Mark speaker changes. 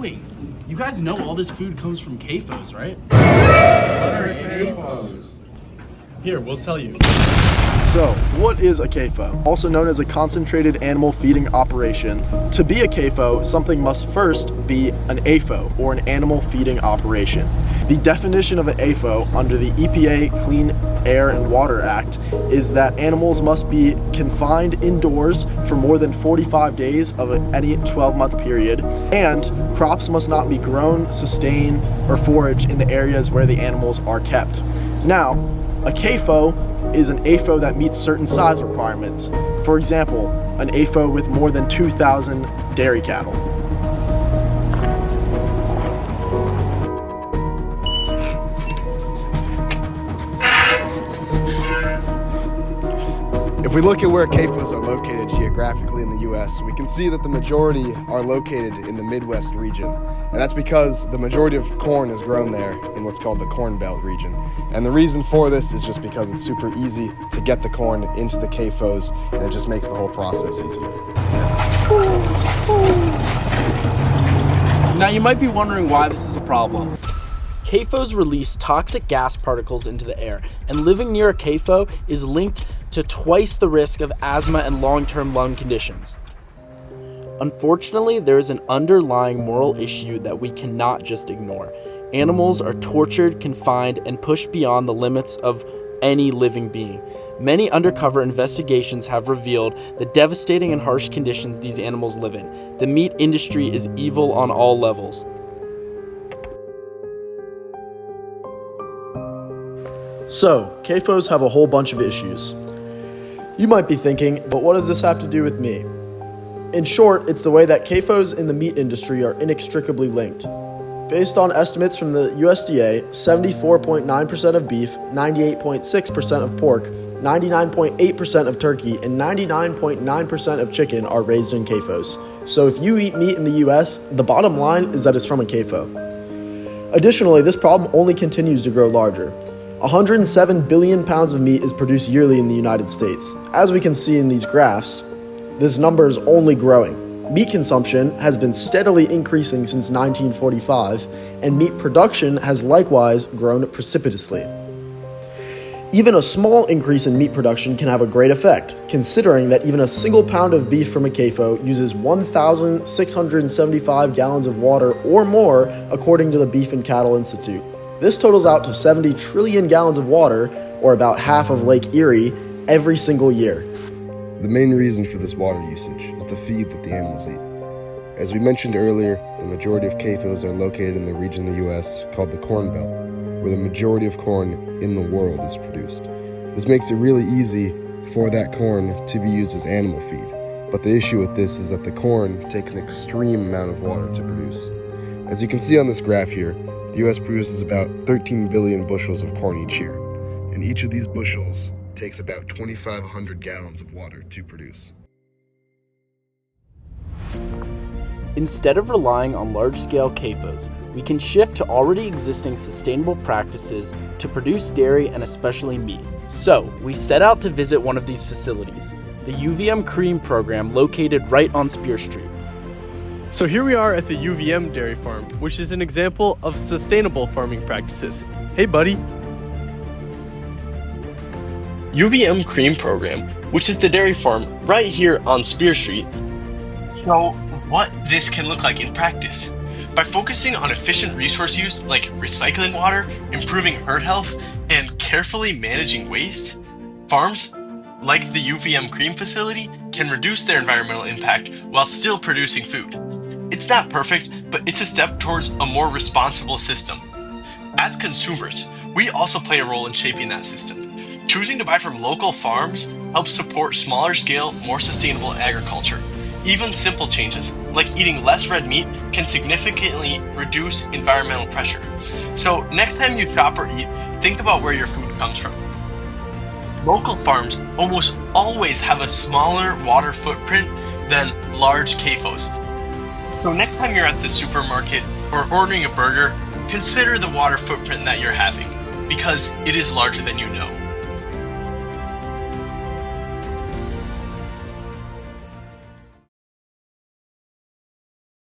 Speaker 1: doing? You guys know all this food comes from CAFOs, right?
Speaker 2: What are CAFOs?
Speaker 1: Here, we'll tell you.
Speaker 3: So, what is a CAFO? Also known as a concentrated animal feeding operation. To be a CAFO, something must first be an AFO, or an animal feeding operation. The definition of an AFO under the EPA Clean Air and Water Act is that animals must be confined indoors for more than 45 days of any 12-month period, and crops must not be grown, sustained, or foraged in the areas where the animals are kept. Now, a CAFO is an AFO that meets certain size requirements. For example, an AFO with more than 2,000 dairy cattle.
Speaker 4: If we look at where CAFOs are located geographically in the U.S., we can see that the majority are located in the Midwest region. And that's because the majority of corn is grown there in what's called the Corn Belt region. And the reason for this is just because it's super easy to get the corn into the CAFOs, and it just makes the whole process easier.
Speaker 1: Now you might be wondering why this is a problem. CAFOs release toxic gas particles into the air, and living near a CAFO is linked to twice the risk of asthma and long-term lung conditions. Unfortunately, there is an underlying moral issue that we cannot just ignore. Animals are tortured, confined, and pushed beyond the limits of any living being. Many undercover investigations have revealed the devastating and harsh conditions these animals live in. The meat industry is evil on all levels.
Speaker 3: So, CAFOs have a whole bunch of issues. You might be thinking, but what does this have to do with me? In short, it's the way that CAFOs in the meat industry are inextricably linked. Based on estimates from the USDA, 74.9% of beef, 98.6% of pork, 99.8% of turkey, and 99.9% of chicken are raised in CAFOs. So if you eat meat in the US, the bottom line is that it's from a CAFO. Additionally, this problem only continues to grow larger. 107 billion pounds of meat is produced yearly in the United States. As we can see in these graphs, this number is only growing. Meat consumption has been steadily increasing since 1945, and meat production has likewise grown precipitously. Even a small increase in meat production can have a great effect, considering that even a single pound of beef from a CAFO uses 1,675 gallons of water or more, according to the Beef and Cattle Institute. This totals out to 70 trillion gallons of water, or about half of Lake Erie, every single year.
Speaker 4: The main reason for this water usage is the feed that the animals eat. As we mentioned earlier, the majority of CAFOs are located in the region of the U.S. called the Corn Belt, where the majority of corn in the world is produced. This makes it really easy for that corn to be used as animal feed. But the issue with this is that the corn takes an extreme amount of water to produce. As you can see on this graph here, the U.S. produces about 13 billion bushels of corn each year, and each of these bushels takes about 2,500 gallons of water to produce.
Speaker 1: Instead of relying on large-scale CAFOs, we can shift to already existing sustainable practices to produce dairy and especially meat. So, we set out to visit one of these facilities, the UVM Cream program located right on Spear Street.
Speaker 5: So here we are at the UVM dairy farm, which is an example of sustainable farming practices. Hey buddy! UVM Cream program, which is the dairy farm right here on Spear Street. So what this can look like in practice. By focusing on efficient resource use like recycling water, improving herd health, and carefully managing waste, farms like the UVM Cream facility can reduce their environmental impact while still producing food. It's not perfect, but it's a step towards a more responsible system. As consumers, we also play a role in shaping that system. Choosing to buy from local farms helps support smaller scale, more sustainable agriculture. Even simple changes, like eating less red meat, can significantly reduce environmental pressure. So next time you shop or eat, think about where your food comes from. Local farms almost always have a smaller water footprint than large CAFOs. So next time you're at the supermarket or ordering a burger, consider the water footprint that you're having, because it is larger than you know.